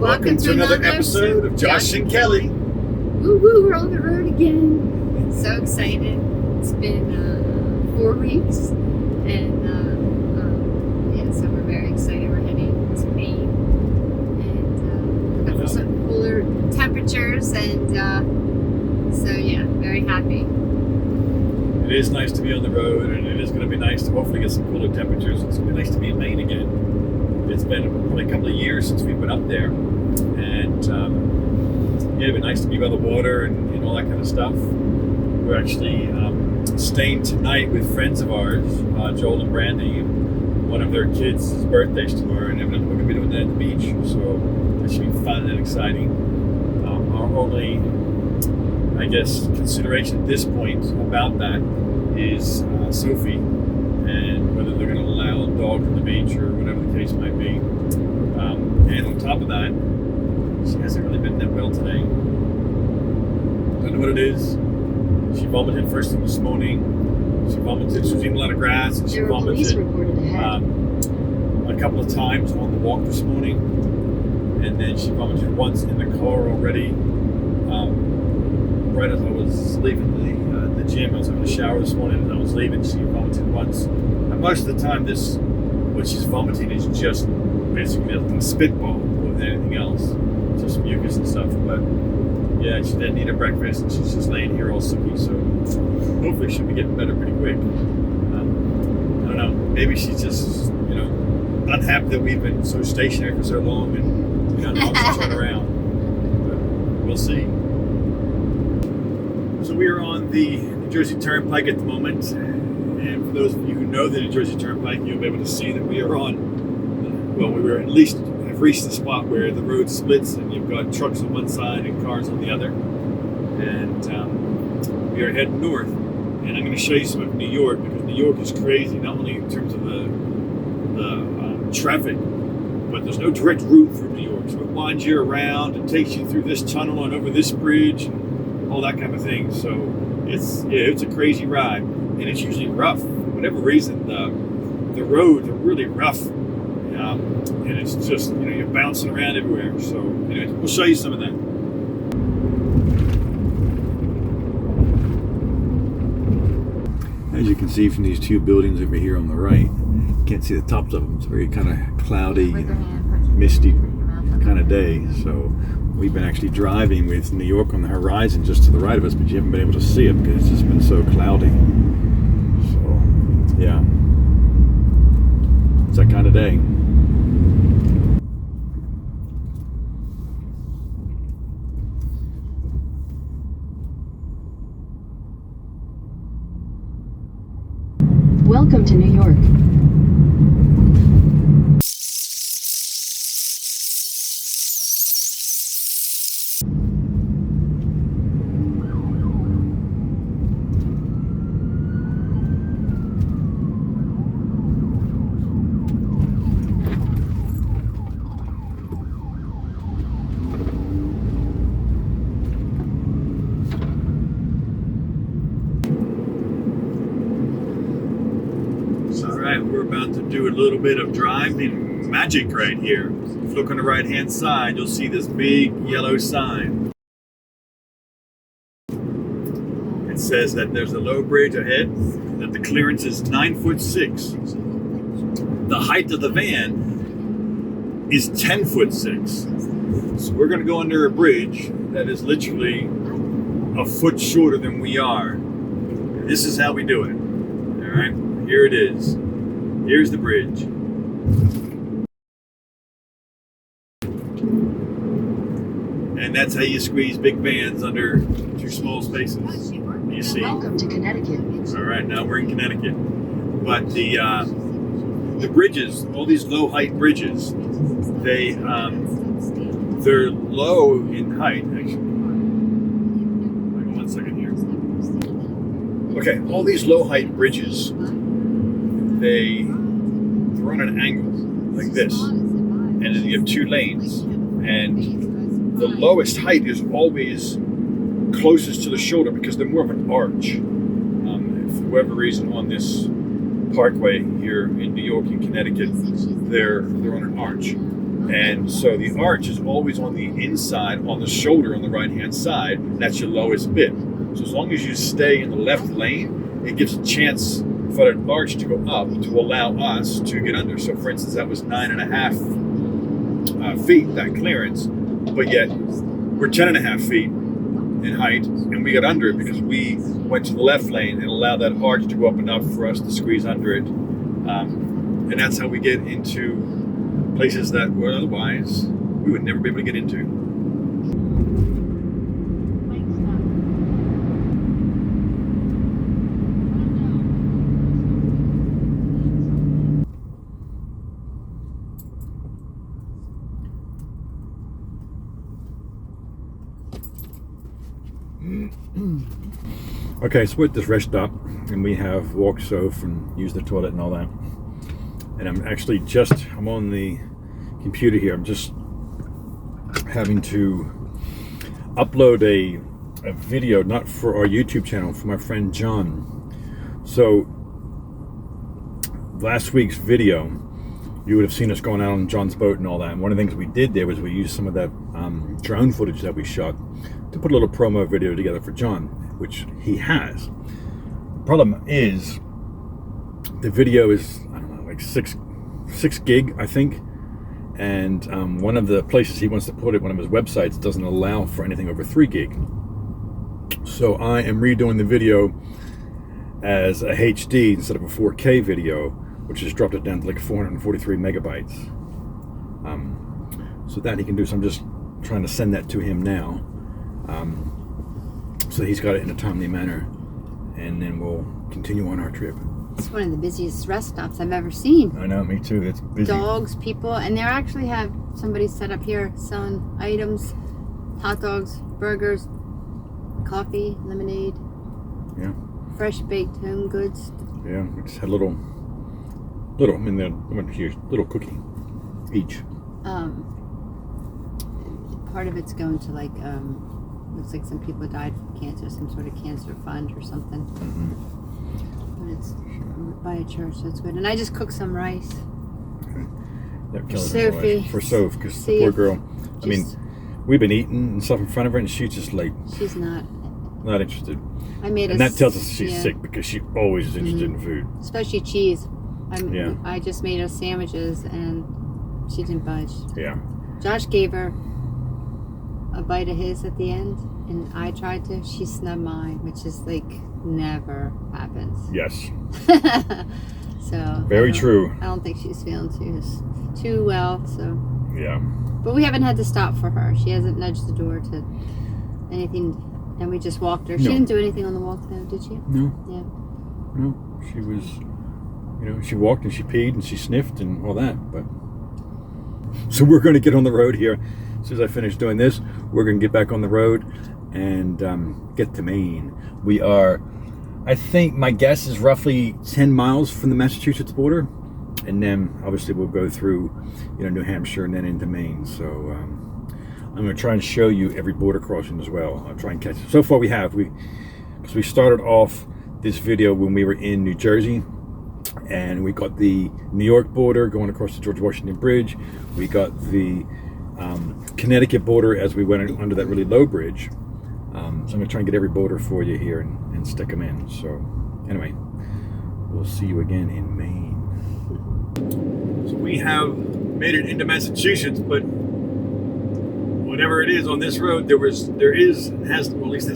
Welcome to another episode of Josh and Kelly. Woo-hoo, we're on the road again. So excited. It's been 4 weeks, and so we're very excited. We're heading to Maine, and looking for some cooler temperatures, and so yeah, very happy. It is nice to be on the road, and it is going to be nice to hopefully get some cooler temperatures. It's going to be nice to be in Maine again. It's been probably a couple of years since we've been up there, and yeah, it'd be nice to be by the water and all that kind of stuff. We're actually staying tonight with friends of ours, Joel and Brandy. One of their kids' birthday's tomorrow, and evidently we're going to be doing that at the beach, so that should be fun and exciting. Our only, I guess, consideration at this point about that is Sophi, and whether they're going to allow a dog on the beach or whatever the case might be. And on top of that, she hasn't really been that well today. Don't know what it is. She vomited first thing this morning. She vomited. She was eating a lot of grass, and she vomited a couple of times on the walk this morning. And then she vomited once in the car already. Right as I was leaving the gym, I was having a shower this morning, and I was leaving. She vomited once. And most of the time, what she's vomiting is just basically a spitball more than anything else. Just mucus and stuff, but yeah, she didn't eat her breakfast, and she's just laying here all sicky, so hopefully she'll be getting better pretty quick. I don't know, maybe she's just, unhappy that we've been so stationary for so long, and now wants to turn around, but we'll see. So we are on the New Jersey Turnpike at the moment, and for those of you who know the New Jersey Turnpike, you'll be able to see that we are on, well, we were at least have reached the spot where the road splits and you've got trucks on one side and cars on the other, and we are heading north. And I'm going to show you some of New York, because New York is crazy, not only in terms of the traffic, but there's no direct route through New York, so it winds you around and takes you through this tunnel and over this bridge and all that kind of thing. So it's a crazy ride, and it's usually rough. For whatever reason, the roads are really rough. And it's just, you're bouncing around everywhere. So, anyway, we'll show you some of that. As you can see from these two buildings over here on the right, you can't see the tops of them. It's a very kind of cloudy, misty kind of day. So, we've been actually driving with New York on the horizon just to the right of us, but you haven't been able to see it because it's just been so cloudy. So, yeah. It's that kind of day. Welcome to New York. We're about to do a little bit of driving magic right here. If you look on the right hand side, you'll see this big yellow sign. It says that there's a low bridge ahead, that the clearance is 9'6". The height of the van is 10'6". So we're going to go under a bridge that is literally a foot shorter than we are. This is how we do it. All right, here it is. Here's the bridge. And that's how you squeeze big vans under two small spaces. You see? Welcome to Connecticut. All right, now we're in Connecticut. But the bridges, all these low height bridges, they're low in height. Actually, hang on one second here. Okay, all these low height bridges, they're on an angle like this, and then you have two lanes, and the lowest height is always closest to the shoulder because they're more of an arch. For whatever reason, on this parkway here in New York and Connecticut, they're on an arch. And so the arch is always on the inside, on the shoulder on the right-hand side. And that's your lowest bit. So as long as you stay in the left lane, it gives a chance for that arch to go up to allow us to get under. So for instance, that was 9.5 feet, that clearance, but yet we're 10.5 feet in height, and we got under it because we went to the left lane and allowed that arch to go up enough for us to squeeze under it. And that's how we get into places that would otherwise we would never be able to get into. Okay, so we're at this rest stop, and we have walked Soph and used the toilet and all that. And I'm actually I'm on the computer here. I'm just having to upload a video, not for our YouTube channel, for my friend John. So last week's video, you would have seen us going out on John's boat and all that. And one of the things we did there was we used some of that drone footage that we shot to put a little promo video together for John, which he has. Problem is, the video is, I don't know, like 6 gig, I think. And one of the places he wants to put it, one of his websites, doesn't allow for anything over 3 gig. So I am redoing the video as a HD instead of a 4K video, which has dropped it down to like 443 megabytes. So that he can do. So I'm just trying to send that to him now. So he's got it in a timely manner, and then we'll continue on our trip. It's one of the busiest rest stops I've ever seen. I know, me too. It's busy. Dogs, people, and they actually have somebody set up here selling items, hot dogs, burgers, coffee, lemonade. Yeah. Fresh baked home goods. Yeah, we just had little, I mean, they went here, little cookie each. Part of it's going to like, looks like some people died from cancer, some sort of cancer fund or something. Mm-hmm. But it's by a church, so it's good. And I just cooked some rice. Okay. Yeah, Sophi. For Soph, because the poor girl. I mean, we've been eating and stuff in front of her, and she's just like. She's not interested. I made and that tells us she's sick, because she always is interested in food. Especially cheese. Yeah. I just made her sandwiches, and she didn't budge. Yeah. Josh gave her a bite of his at the end, and I tried to. She snubbed mine, which is like never happens. Yes. So very true. I don't think she's feeling too well. So yeah. But we haven't had to stop for her. She hasn't nudged the door to anything, and we just walked her. She didn't do anything on the walk though, did she? No. Yeah. No. She was, she walked and she peed and she sniffed and all that. But so we're going to get on the road here. As soon as I finish doing this, we're going to get back on the road and get to Maine. We are, I think my guess is roughly 10 miles from the Massachusetts border. And then obviously we'll go through, New Hampshire and then into Maine. So I'm going to try and show you every border crossing as well. I'll try and catch it. So far we have. Because we started off this video when we were in New Jersey. And we got the New York border going across the George Washington Bridge. We got the Connecticut border as we went under that really low bridge. So I'm going to try and get every border for you here and stick them in. So anyway, we'll see you again in Maine. So we have made it into Massachusetts, but whatever it is on this road, there has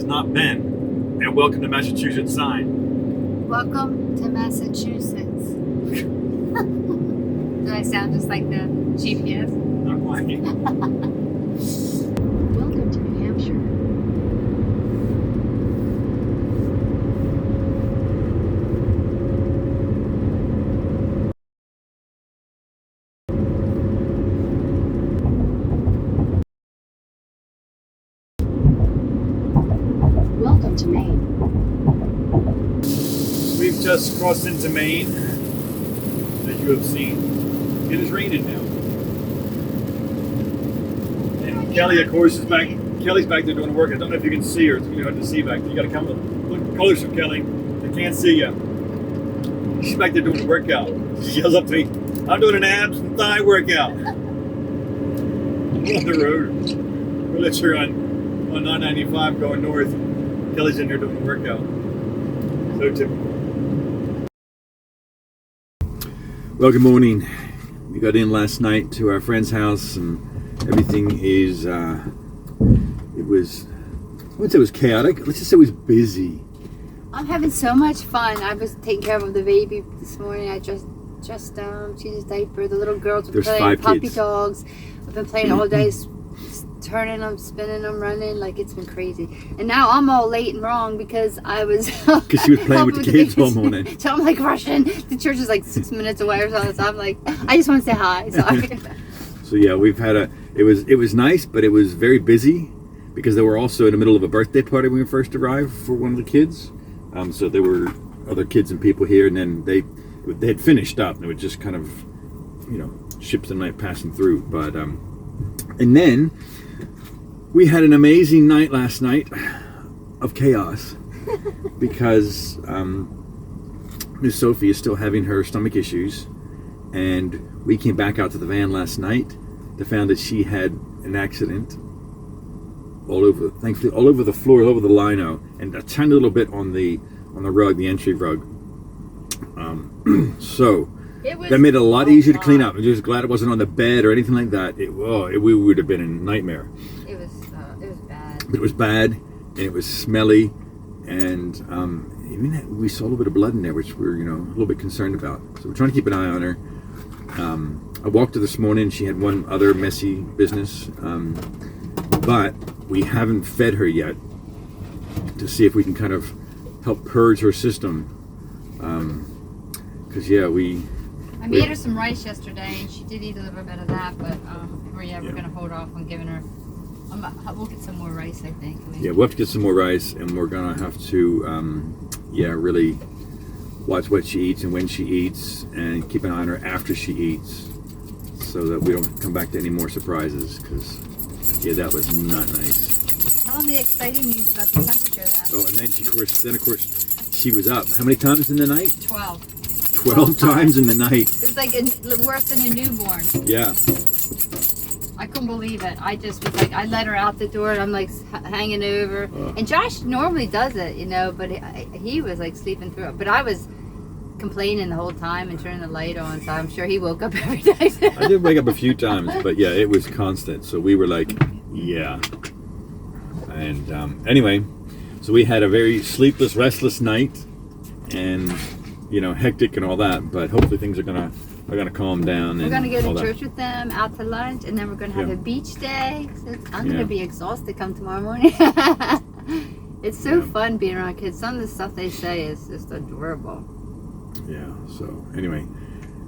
not been a welcome to Massachusetts sign. Welcome to Massachusetts. Do I sound just like the GPS? Not quite. Welcome to New Hampshire. Welcome to Maine. We've just crossed into Maine, as you have seen. It is raining now. And Kelly, of course, is back. Kelly's back there doing work. I don't know if you can see her. It's going to be hard to see back there. You got to come look closer, Kelly. I can't see you. She's back there doing a workout. She yells up to me, I'm doing an abs and thigh workout. on the road. We're literally on 995 going north. Kelly's in here doing the workout. So typical. Well, good morning. We got in last night to our friend's house, and everything is, it was, I wouldn't say it was chaotic, let's just say it was busy. I'm having so much fun. I was taking care of the baby this morning. I just changed his diaper. The little girls were playing puppy dogs. I've been playing all day, turning them, spinning them, running. Like, it's been crazy. And now I'm all late and wrong because I was because she was playing with the kids all morning. So I'm like rushing. The church is like 6 minutes away or something. So I'm like, I just want to say hi. So yeah, we've had it was nice, but it was very busy because they were also in the middle of a birthday party when we first arrived for one of the kids. So there were other kids and people here, and then they had finished up, and it was just kind of, ships of the night passing through. But and then we had an amazing night last night of chaos because Miss Sophi is still having her stomach issues, and we came back out to the van last night to find that she had an accident thankfully all over the floor, all over the lino, and a tiny little bit on the rug, the entry rug. So that made it a lot easier to clean up. I'm just glad it wasn't on the bed or anything like that. We would have been a nightmare. It was bad. It was bad, and it was smelly, and even we saw a little bit of blood in there, which we're a little bit concerned about. So we're trying to keep an eye on her. I walked her this morning. She had one other messy business, but we haven't fed her yet to see if we can kind of help purge her system. Because I made her some rice yesterday, and she did eat a little bit of that. But we're going to hold off on giving her. We'll get some more rice, I think. Yeah, we'll have to get some more rice, and we're going to have to, really watch what she eats and when she eats, and keep an eye on her after she eats, so that we don't come back to any more surprises. Because that was not nice. Tell them the exciting news about the temperature, though. Oh, and then of course, she was up. How many times in the night? 12 times in the night. It's like worse than a newborn. Yeah. I couldn't believe it. I just was like, I let her out the door, and I'm like hanging over. And Josh normally does it, but he was like sleeping through it. But I was complaining the whole time and turning the light on, so I'm sure he woke up every day. I did wake up a few times, but yeah, it was constant. So we were like, yeah. And anyway, so we had a very sleepless, restless night, and hectic and all that. But hopefully things are gonna calm down. We're gonna go to church with them, out to lunch, and then we're gonna have a beach day. So I'm gonna be exhausted come tomorrow morning. It's so fun being around kids. Some of the stuff they say is just adorable. Yeah. So anyway,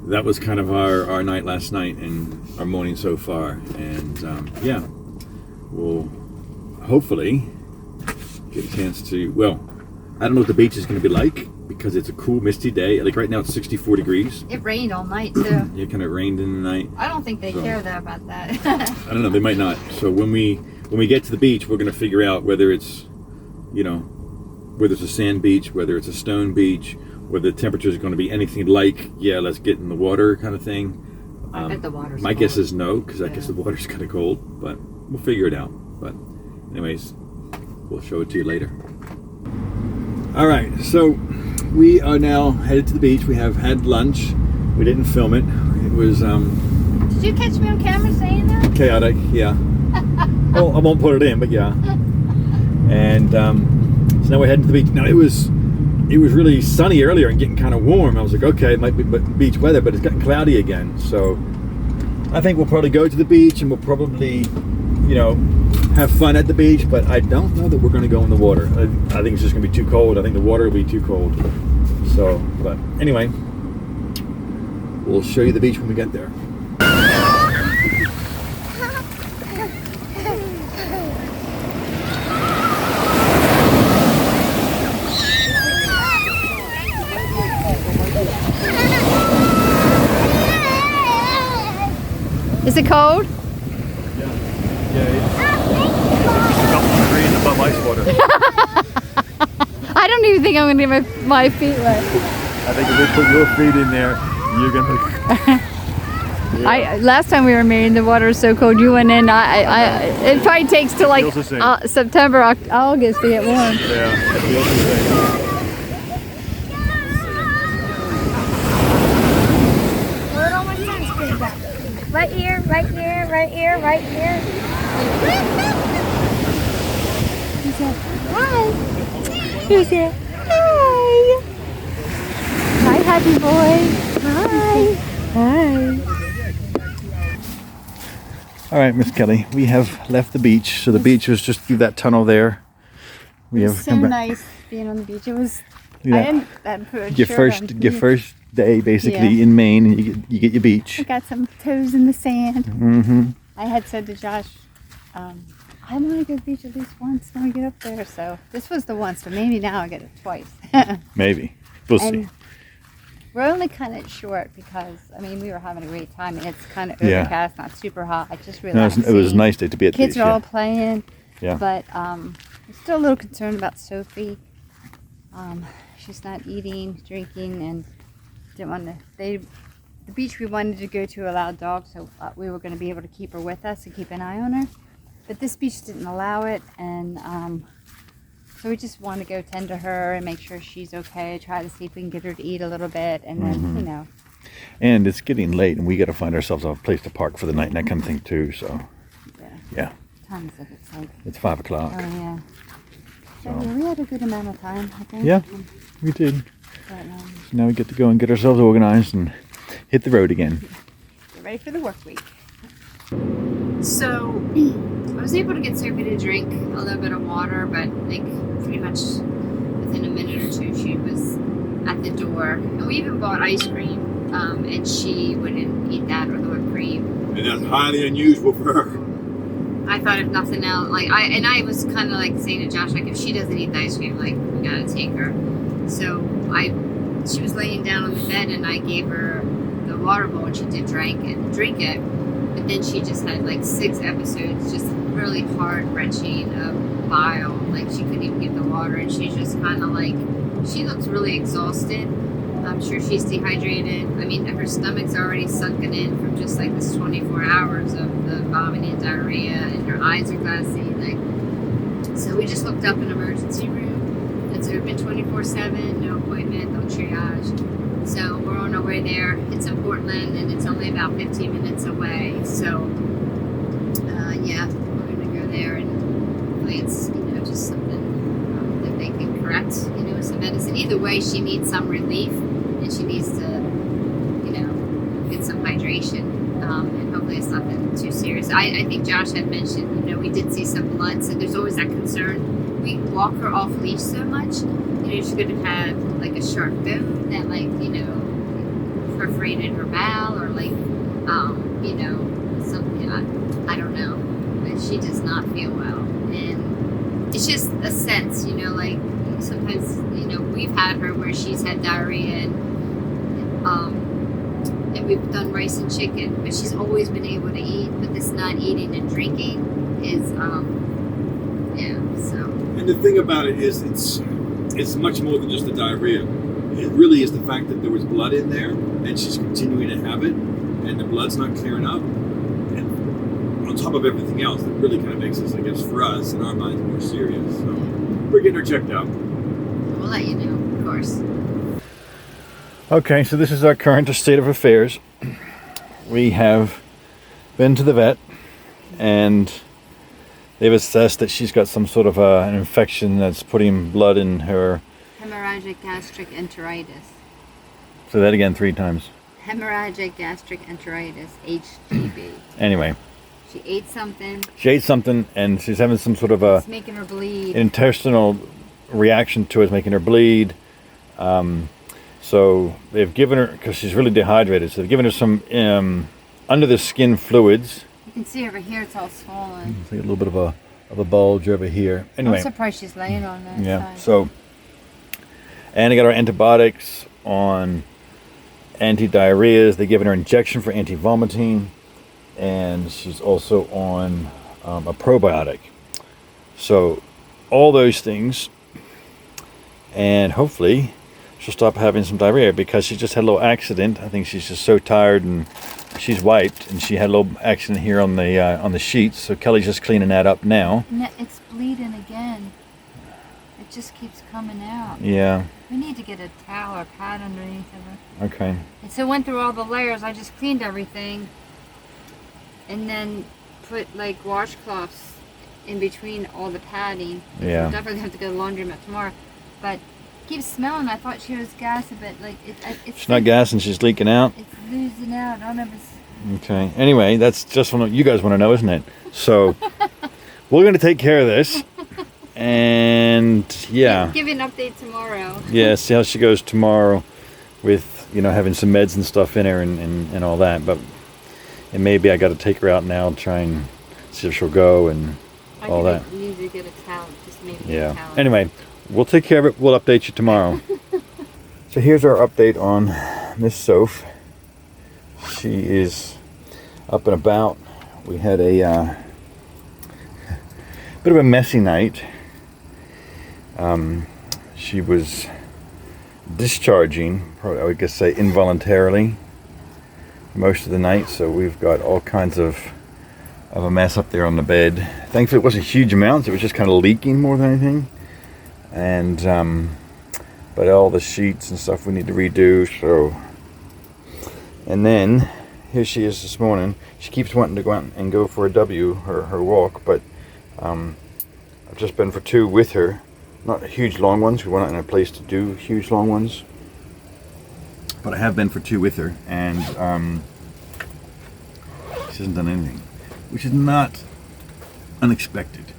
that was kind of our night last night and our morning so far. And we'll hopefully get a chance to. Well, I don't know what the beach is going to be like, because it's a cool, misty day. Like right now, it's 64 degrees. It rained all night too. It kind of rained in the night. I don't think they care about that. I don't know. They might not. So when we get to the beach, we're going to figure out whether it's, whether it's a sand beach, whether it's a stone beach, whether the temperature is going to be anything like, let's get in the water kind of thing. I bet the water's my cold. guess is no, because I guess the water's kind of cold. But we'll figure it out. But anyways, we'll show it to you later. All right, so we are now headed to the beach. We have had lunch. We didn't film it. It was Did you catch me on camera saying that? Chaotic, yeah. Well, I won't put it in, but yeah. And so now we're heading to the beach. Now it was really sunny earlier and getting kind of warm. I was like, okay, it might be beach weather, but it's getting cloudy again. So I think we'll probably go to the beach, and we'll probably, have fun at the beach, but I don't know that we're going to go in the water. I think it's just going to be too cold. I think the water will be too cold. So, but anyway, we'll show you the beach when we get there. Is it cold? Above ice water. I don't even think I'm going to get my feet wet. I think if we put your feet in there, you're going to Last time we were married, the water was so cold. You went in. It probably takes till like September, August to get warm. Yeah, it feels the same. Right here, right here, right here, right here. He said, hi. He said, hi. Hi, happy boy. Hi. Hi. All right, Miss Kelly, we have left the beach. So the beach was just through that tunnel there. It was so nice being on the beach. It was. Yeah. I didn't put Your first day basically in Maine, and you get your beach. I got some toes in the sand. Mm-hmm. I had said to Josh, I want to go to the beach at least once when we get up there. So this was the once, but maybe now I get it twice. Maybe. We'll see. We're only kind of short because, I mean, we were having a great time, and it's kind of overcast, not super hot. I just realized it was a nice day to be at the beach. Kids are all playing. Yeah. But I'm still a little concerned about Sophie. She's not eating, drinking, and didn't want to. The beach we wanted to go to allowed dogs, so we were going to be able to keep her with us and keep an eye on her. But this beach didn't allow it, and so we just want to go tend to her and make sure she's okay. Try to see if we can get her to eat a little bit, and then And it's getting late, and we got to find ourselves a place to park for the night and that kind of thing too. So yeah. What time is it? It's like. It's 5 o'clock. Oh yeah. So we had a good amount of time, I think. Yeah, we did. But, so now we get to go and get ourselves organized and hit the road again. Get ready for the work week. So I was able to get Sophie to drink a little bit of water, but like pretty much within a minute or two she was at the door. And we even bought ice cream, and she wouldn't eat that or the whipped cream. And that's highly unusual for her. I thought if nothing else, I was kind of like saying to Josh, like if she doesn't eat the ice cream, like we gotta take her. So she was laying down on the bed, and I gave her the water bowl, and she did drink it. But then she just had like 6 episodes, just really hard wrenching of bile. Like she couldn't even get the water, and she's just kind of like, she looks really exhausted. I'm sure she's dehydrated. I mean, her stomach's already sunken in from just like this 24 hours of the vomiting and diarrhea, and her eyes are glassy. So we just looked up an emergency room. It's open 24/7, no appointment, no triage. So we're on our way there. It's in Portland, and it's only about 15 minutes away. So we're gonna go there, and hopefully it's just something that they can correct. Some medicine. Either way, she needs some relief, and she needs to, get some hydration, and hopefully it's nothing too serious. I think Josh had mentioned, we did see some blood, so there's always that concern. We walk her off leash so much, she could have had like a sharp bone that perforated her bowel, or something, I don't know, but she does not feel well, and it's just a sense, sometimes, we've had her where she's had diarrhea, and we've done rice and chicken, but she's always been able to eat. But this not eating and drinking is, so. And the thing about it is, it's much more than just the diarrhea. It really is the fact that there was blood in there, and she's continuing to have it, and the blood's not clearing up. And on top of everything else, that really kind of makes us, I guess, for us, in our minds, more serious. So we're getting her checked out. We'll let you know, of course. Okay, so this is our current state of affairs. We have been to the vet, and they've assessed that she's got some sort of an infection that's putting blood in her. Hemorrhagic gastric enteritis. Say that again 3 times. Hemorrhagic gastric enteritis, HGB. Anyway. She ate something. And she's having some sort of it's making her bleed. Intestinal reaction to it, making her bleed. So they've given her, because she's really dehydrated, so they've given her some under the skin fluids. You can see over here it's all swollen. It's like a little bit of a bulge over here. Anyway. I'm surprised she's laying on that side. So, and they got her antibiotics on anti-diarrheas. They've given her injection for anti-vomiting, and she's also on a probiotic. So all those things, and hopefully she'll stop having some diarrhea, because she just had a little accident. I think she's just so tired and she's wiped, and she had a little accident here on the sheets. So Kelly's just cleaning that up now. No, it's bleeding again. It just keeps coming out. Yeah. We need to get a towel or pad underneath of it. Okay. And so I went through all the layers. I just cleaned everything, and then put like washcloths in between all the padding. Yeah. So definitely have to go to the laundromat tomorrow. But it keeps smelling. I thought she was gassing, but like it's She's not gassing. She's leaking out. It's losing out. I don't know if it's... Okay. Anyway, that's just what you guys want to know, isn't it? So we're going to take care of this, and yeah. Give you an update tomorrow. Yeah. See how she goes tomorrow, with having some meds and stuff in her and all that. But and maybe I got to take her out now and try and see if she'll go and all that. I need to get a towel. Just maybe Yeah. a towel. Anyway, we'll take care of it. We'll update you tomorrow. So here's our update on Miss Soph. She is up and about. We had a bit of a messy night. She was discharging, probably I would guess say involuntarily, most of the night. So we've got all kinds of a mess up there on the bed. Thankfully it wasn't huge amounts. It was just kind of leaking more than anything. And but all the sheets and stuff we need to redo. So, and then here she is this morning. She keeps wanting to go out and go for a her walk, but I've just been for 2 with her. Not huge long ones. We were not in a place to do huge long ones, but I have been for 2 with her, and she hasn't done anything, which is not unexpected.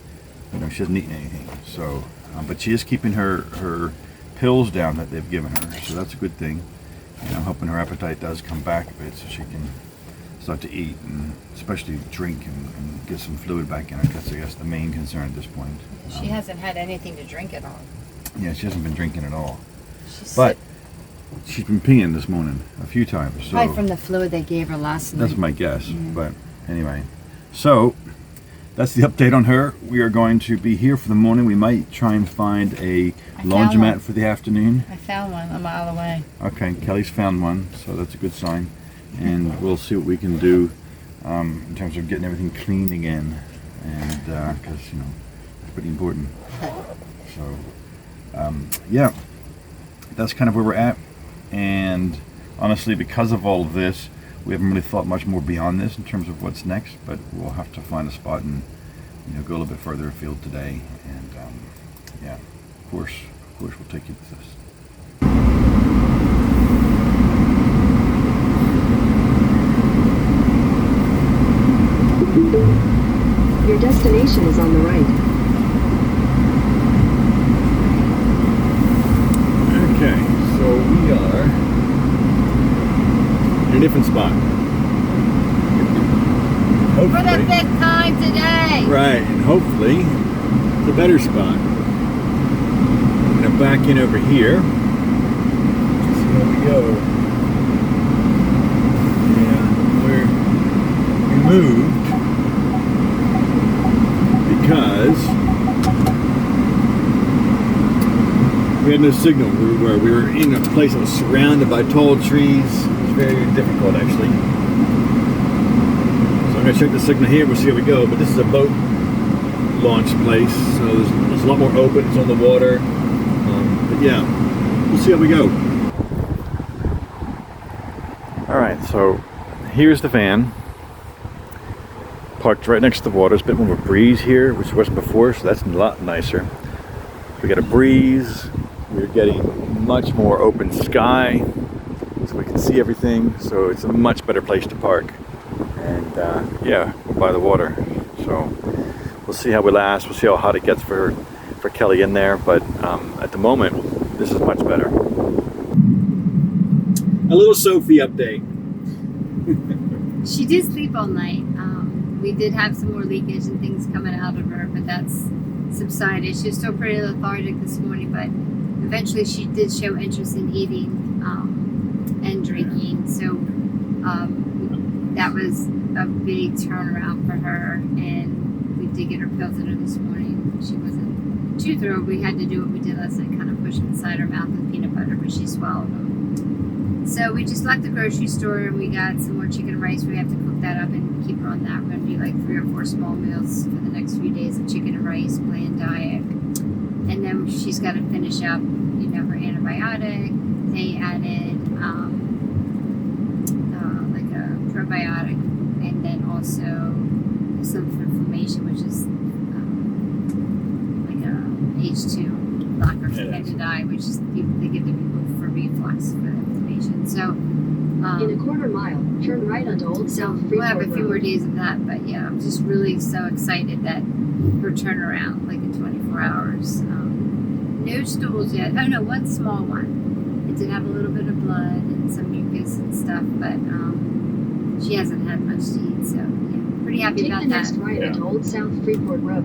She hasn't eaten anything. So, but she is keeping her pills down that they've given her, so that's a good thing. I'm hoping her appetite does come back a bit, so she can start to eat, and especially drink and get some fluid back in her. That's, I guess, the main concern at this point. She hasn't had anything to drink at all. Yeah, she hasn't been drinking at all. But she's been peeing this morning a few times. So probably from the fluid they gave her last night. that's my guess. But anyway, so that's the update on her. We are going to be here for the morning. We might try and find a laundromat for the afternoon. I found one a mile away. Okay, Kelly's found one, so that's a good sign. And we'll see what we can do in terms of getting everything clean again. And because, it's pretty important. So, yeah, that's kind of where we're at. And honestly, because of all of this, we haven't really thought much more beyond this in terms of what's next, but we'll have to find a spot and go a little bit further afield today. And yeah, of course we'll take you with this. Your destination is on the right. Okay, so we are in a different spot. For the 5th time today. Right, and hopefully it's a better spot. I'm gonna back in over here. See how we go. Yeah, we moved because we had no signal. We were in a place that was surrounded by tall trees. It was very difficult, actually. So I'm going to check the signal here. We'll see how we go. But this is a boat launch place, so there's a lot more open. It's on the water. But yeah, we'll see how we go. All right, so here's the van. Parked right next to the water. There's a bit more of a breeze here, which wasn't before, so that's a lot nicer. We got a breeze. We're getting much more open sky, so we can see everything. So it's a much better place to park. And yeah, we're by the water. So we'll see how we last. We'll see how hot it gets for Kelly in there. But at the moment, this is much better. A little Sophi update. She did sleep all night. We did have some more leakage and things coming out of her, but that's subsided. She was still pretty lethargic this morning, but eventually she did show interest in eating and drinking. So that was a big turnaround for her, and we did get her pills in her this morning. She wasn't too thrilled. We had to do what we did last night, kind of push them inside her mouth with peanut butter, but she swallowed them. So we just left the grocery store and we got some more chicken and rice. We have to cook that up and keep her on that. We're going to do like 3 or 4 small meals for the next few days of chicken and rice, bland diet. And then she's got to finish up, her antibiotic. They added like a probiotic, and then also some for inflammation, which is like a H2 blocker for candida, which is they give to people for reflux for inflammation. So In a quarter mile, turn right onto Old South Freeport we'll have a few more Road. days of that, but yeah, I'm just really so excited that her turnaround, like in 24 hours. No stools yet. Oh no, one small one. It did have a little bit of blood and some mucus and stuff, but she hasn't had much to eat, so yeah, pretty happy Take about the next that. right onto Old South Freeport Road.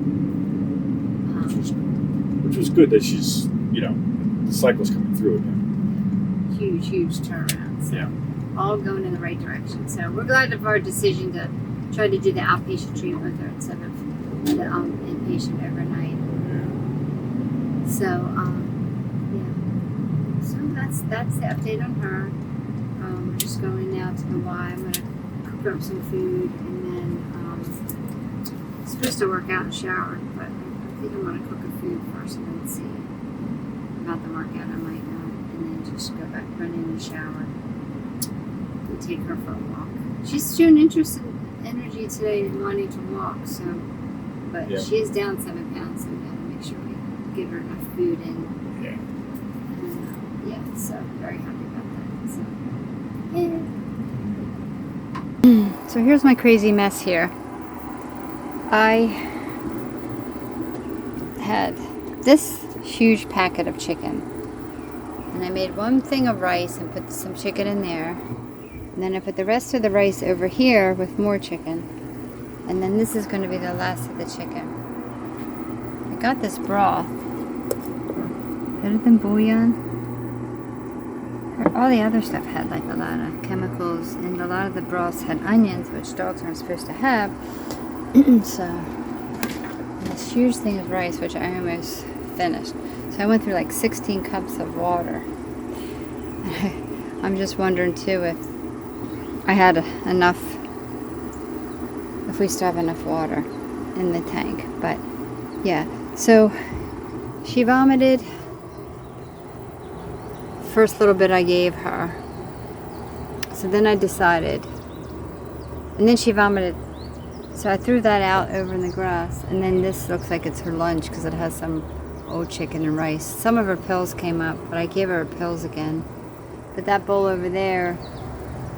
Which was good that she's, the cycle's coming through again. Huge turnaround. So Yeah. all going in the right direction. So we're glad of our decision to try to do the outpatient treatment with her instead of the inpatient overnight. So yeah. So that's the update on her. We're just going now to the Y. I'm gonna cook up some food and then supposed to work out and shower, but I think I'm gonna cook a food first and then see about the workout. I might not, and then just go back, run in the shower, and take her for a walk. She's shown interest in energy today and wanting to walk, so but Yeah. she is down 7 pounds, so we gotta make sure we give her enough food in. Yeah. And, yeah, so very happy about that. So yeah. So here's my crazy mess here. I had this huge packet of chicken, and I made one thing of rice and put some chicken in there, and then I put the rest of the rice over here with more chicken, and then this is going to be the last of the chicken. I got this broth, better than bouillon. All the other stuff had like a lot of chemicals, and a lot of the broths had onions, which dogs aren't supposed to have. So this huge thing of rice, which I almost finished. So I went through like 16 cups of water. I'm just wondering too if I had enough, if we still have enough water in the tank. But yeah, so she vomited. First little bit I gave her. So then I decided, and then she vomited. So I threw that out over in the grass, and then this looks like it's her lunch because it has some old chicken and rice. Some of her pills came up, but I gave her pills again. But that bowl over there,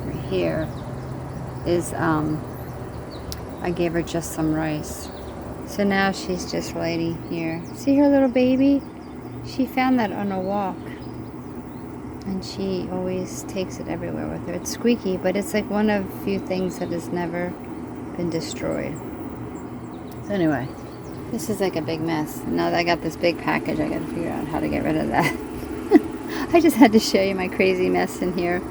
right here, is I gave her just some rice. So now she's just laying here. See her little baby? She found that on a walk, and she always takes it everywhere with her. It's squeaky, but it's like one of few things that has never been destroyed. So anyway, this is like a big mess. Now that I got this big package, I gotta figure out how to get rid of that. I just had to show you my crazy mess in here,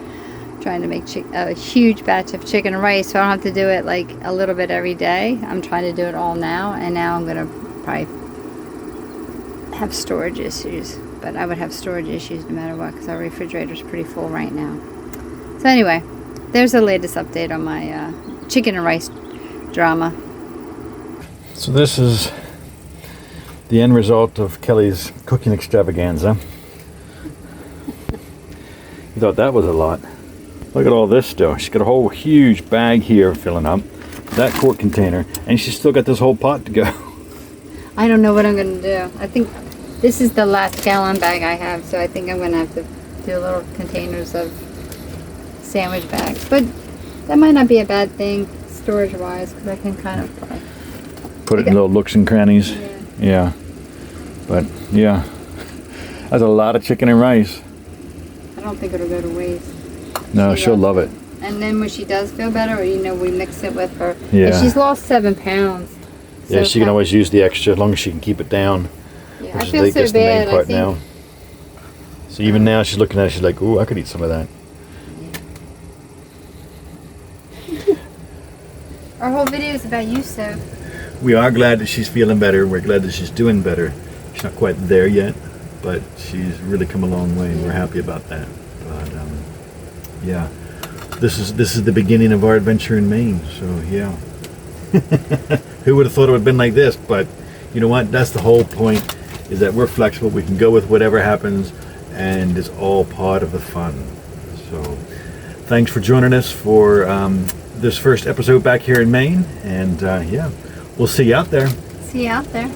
trying to make a huge batch of chicken and rice, so I don't have to do it like a little bit every day. I'm trying to do it all now, and now I'm gonna probably have storage issues, but I would have storage issues no matter what because our refrigerator's pretty full right now. So anyway, there's the latest update on my chicken and rice drama. So this is the end result of Kelly's cooking extravaganza. You thought that was a lot. Look at all this still. She's got a whole huge bag here filling up, that quart container, and she's still got this whole pot to go. I don't know what I'm going to do. I think this is the last gallon bag I have, so I think I'm going to have to do little containers of sandwich bags. But that might not be a bad thing storage-wise, because I can kind of Put it in little nooks and crannies. Yeah. Yeah. But yeah, that's a lot of chicken and rice. I don't think it'll go to waste. No, She she'll loves love it. And then when she does feel better, or we mix it with her. Yeah. And she's lost 7 pounds. Yeah, So she can always use the extra as long as she can keep it down. Yeah, I Which is feel so that's the main bad. I part think. now. So even now she's looking at it, she's like, ooh, I could eat some of that. Our whole video is about you, Soph. We are glad that she's feeling better. We're glad that she's doing better. She's not quite there yet, but she's really come a long way, and we're happy about that. But yeah, this is the beginning of our adventure in Maine. So yeah, who would have thought it would have been like this? But you know what? That's the whole point. Is that we're flexible. We can go with whatever happens, and it's all part of the fun. So thanks for joining us for this first episode back here in Maine, and yeah, we'll see you out there. See you out there.